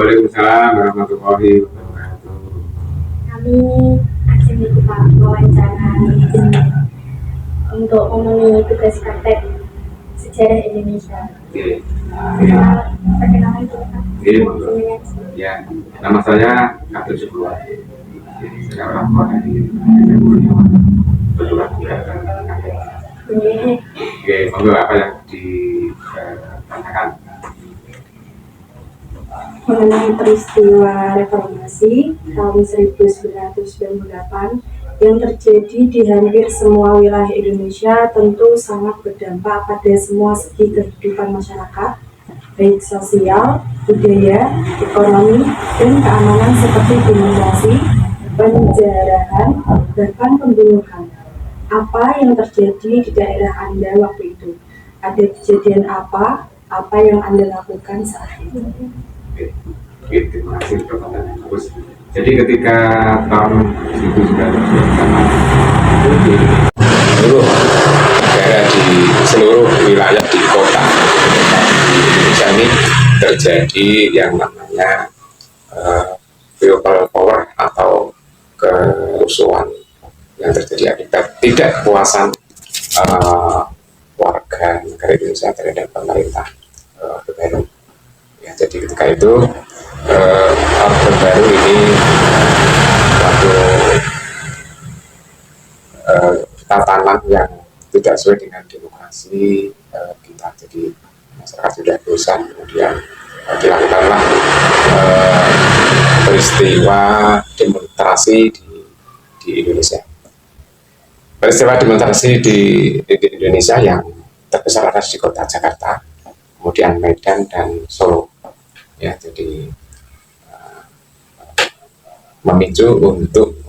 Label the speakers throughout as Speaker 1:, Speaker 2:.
Speaker 1: Waalaikumsalam warahmatullahi wabarakatuh.
Speaker 2: Kami akan Pak wawancara untuk memenuhi tugas praktek sejarah Indonesia.
Speaker 1: Oke.
Speaker 2: Perkenalan dulu Pak.
Speaker 1: Monggo. Ya, nama saya Abdul Syukur. Saya orang tua dari Kebetulan juga. Oke, monggo apa yang ditanyakan?
Speaker 2: Mengenai peristiwa reformasi tahun 1998 yang terjadi di hampir semua wilayah Indonesia tentu sangat berdampak pada semua segi kehidupan masyarakat, baik sosial, budaya, ekonomi, dan keamanan seperti demonstrasi, penjarahan, bahkan pembunuhan. Apa yang terjadi di daerah Anda waktu itu? Ada kejadian apa yang Anda lakukan saat itu?
Speaker 1: Oke, terima kasih pertanyaan bagus. Jadi ketika tahun 1998 itu di seluruh daerah di seluruh wilayah di kota di Indonesia ini terjadi yang namanya people power atau kerusuhan yang terjadi akibat tidak kepuasan warga negara Indonesia terhadap pemerintah baru. Ya, jadi ketika itu Orde Baru ini suatu tatanan yang tidak sesuai dengan demokrasi kita. Jadi masyarakat sudah bosan, kemudian dilakukanlah peristiwa demonstrasi di Indonesia. Peristiwa demonstrasi di Indonesia yang terbesar adalah di kota Jakarta, kemudian Medan dan Solo. Ya, jadi memicu untuk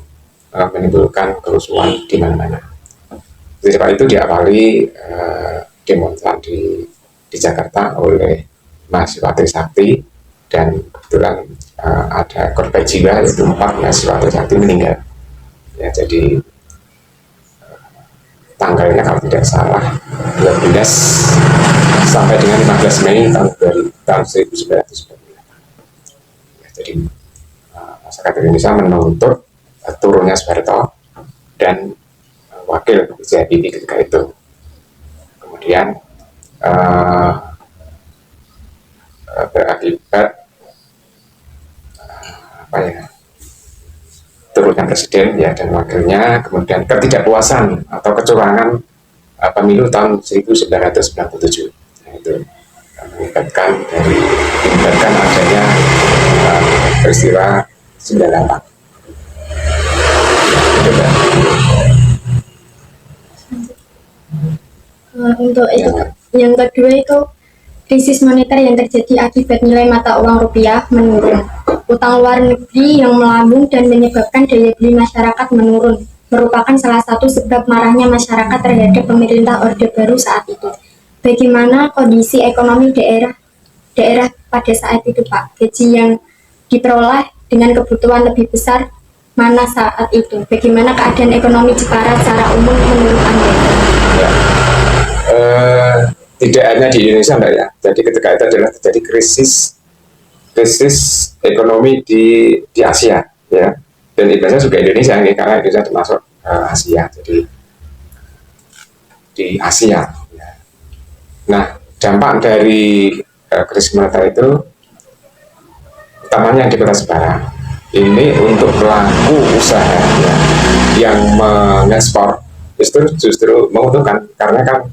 Speaker 1: menimbulkan kerusuhan di mana-mana. Peristiwa itu diawali demonstran di Jakarta oleh mahasiswa Trisakti, dan kebetulan ada korban jiwa, yaitu 4 mahasiswa Trisakti meninggal. Ya, jadi tanggalnya kalau tidak salah 12 sampai dengan 15 Mei tahun 1999. Ya, jadi masyarakat Indonesia menuntut turunnya Soeharto dan wakil B.J. Habibie ketika itu. Kemudian berakibat turunnya presiden ya dan wakilnya, kemudian ketidakpuasan atau kecurangan pemilu tahun 1997. Nah, itu mengakibatkan adanya peristiwa 98.
Speaker 2: Untuk itu, yang kedua itu krisis moneter yang terjadi akibat nilai mata uang rupiah menurun, utang luar negeri yang melambung dan menyebabkan daya beli masyarakat menurun, merupakan salah satu sebab marahnya masyarakat terhadap pemerintah Orde Baru saat itu. Bagaimana kondisi ekonomi daerah pada saat itu, Pak? Gaji yang diperoleh dengan kebutuhan lebih besar mana saat itu? Bagaimana keadaan ekonomi Jepara secara umum menurut Anda?
Speaker 1: Ya. Tidak hanya di Indonesia, Mbak, ya. Jadi ketika itu adalah terjadi krisis ekonomi di Asia, ya. Dan ibaratnya juga Indonesia ini, karena Indonesia termasuk Asia, jadi di Asia. Ya. Nah, dampak dari krisis moneter itu utamanya di Kota Jepara. Ini untuk pelaku usaha ya, yang mengekspor justru menguntungkan, karena kan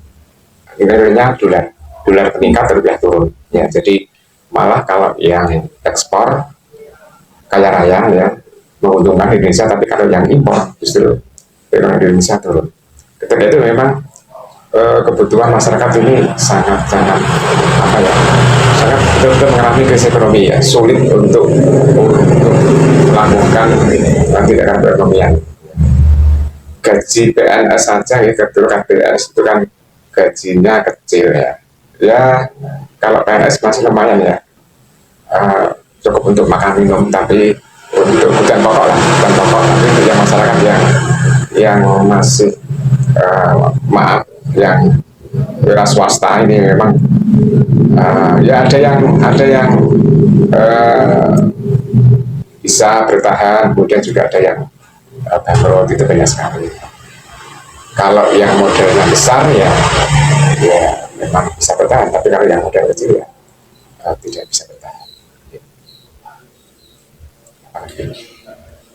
Speaker 1: nilainya dolar meningkat, rupiah turun. Ya, jadi malah kalau yang ekspor kaya raya ya menguntungkan Indonesia, tapi kalau yang impor justru ekonomi Indonesia turun. Ketika itu memang kebutuhan masyarakat ini sangat betul-betul mengalami krisis ekonomi ya, sulit untuk melakukan tindakan perekonomian. Gaji PNS saja ya, kebetulan PNS itu kan gajinya kecil ya. Ya kalau PNS masih lumayan ya, cukup untuk makan minum, tapi untuk kebutuhan pokok lah, tapi untuk yang masyarakat yang masih yang wira swasta ini memang Ya ada yang bisa bertahan, kemudian juga ada yang bangkrut, itu banyak sekali. Kalau yang modelnya besar ya memang bisa bertahan, tapi kalau yang model kecil ya tidak bisa bertahan.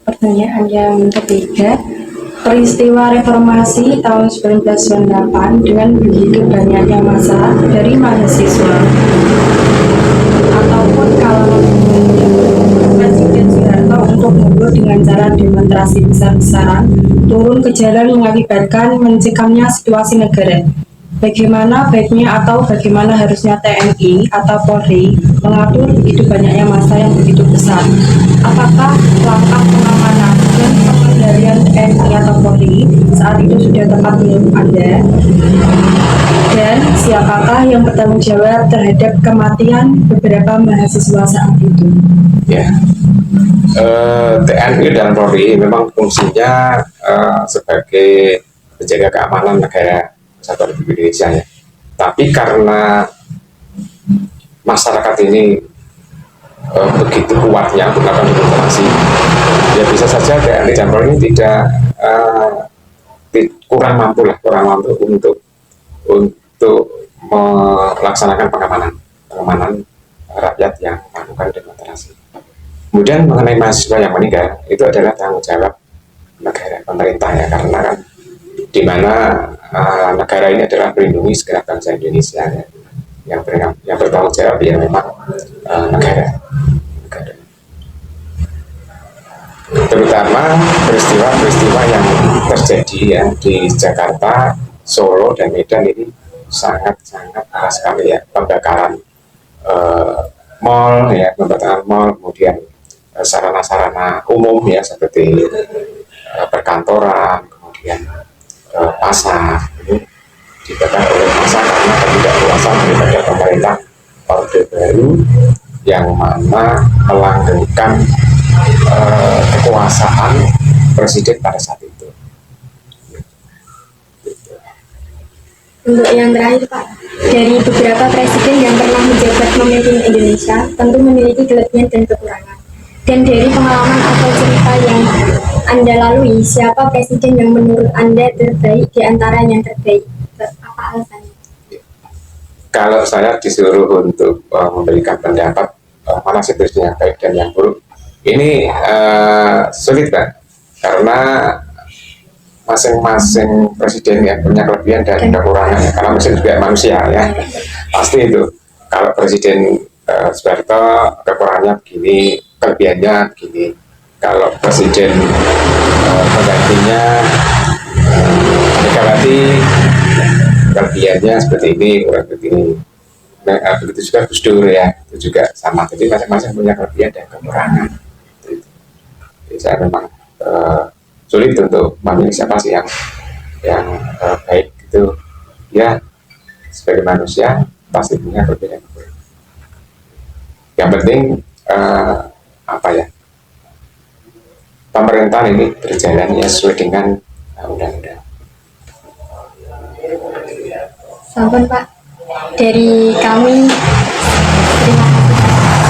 Speaker 2: Pertanyaan yang ketiga, peristiwa reformasi tahun 1998 dengan begitu banyaknya massa dari mahasiswa ataupun kalangan Presiden Soeharto untuk mundur dengan cara demonstrasi besar-besaran turun ke jalan mengakibatkan mencekamnya situasi negara. Bagaimana baiknya atau bagaimana harusnya TNI atau Polri mengatur begitu banyaknya massa yang begitu besar? Apakah langkah pengamanan dan pengendalian TNI atau Polri saat itu sudah tepat menurut Anda? Dan siapakah yang bertanggung jawab terhadap kematian beberapa mahasiswa saat itu?
Speaker 1: Ya, TNI dan Polri memang fungsinya sebagai penjaga keamanan negara Kesatuan Republik Indonesia ya. Tapi karena masyarakat ini begitu kuatnya untuk melakukan demonstrasi, ya bisa saja TNI dan Polri ini tidak kurang mampu untuk melaksanakan pengamanan rakyat yang melakukan demonstrasi. Kemudian mengenai mahasiswa yang meninggal, itu adalah tanggung jawab negara, pemerintah ya, karena kan di mana negara ini adalah melindungi segenap bangsa Indonesia ya. Yang bertanggung jawab ya memang negara. Terutama peristiwa-peristiwa yang terjadi ya di Jakarta, Solo dan Medan ini sangat keras sekali ya, pembakaran mall ya, kemudian sarana-sarana umum ya seperti perkantoran, kemudian pasar ini dibakar oleh massa karena ketidakpuasan daripada pemerintah Orde Baru yang mana melanggengkan kekuasaan presiden pada saat itu.
Speaker 3: Untuk yang terakhir Pak, dari beberapa presiden yang pernah menjabat memimpin Indonesia tentu memiliki kelebihan dan kekurangan. Dan dari pengalaman atau cerita yang Anda lalui, siapa presiden yang menurut Anda terbaik di antara yang terbaik? Apa alasannya?
Speaker 1: Kalau saya disuruh untuk memberikan pendapat mana sih presiden yang baik dan yang buruk, ini sulit Pak, karena masing-masing presiden ya punya kelebihan dan kekurangan ya, karena presiden juga manusia ya, pasti itu. Kalau presiden Soeharto kekurangannya begini, kelebihannya begini. Kalau presiden penggantinya Megawati, kelebihannya seperti ini, kurang begini. Begitu juga Gus Dur ya, itu juga sama. Jadi masing-masing punya kelebihan dan kekurangan. Jadi saya memang sulit untuk memilih siapa sih yang baik itu ya, sebagai manusia pasti punya kelebihan. Yang penting apa ya, pemerintahan ini berjalan ya sesuai dengan undang-undang.
Speaker 3: Sampun Pak, dari kami terima kasih.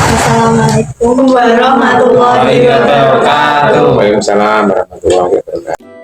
Speaker 3: Assalamualaikum warahmatullahi wabarakatuh.
Speaker 1: Waalaikumsalam warahmatullahi wabarakatuh.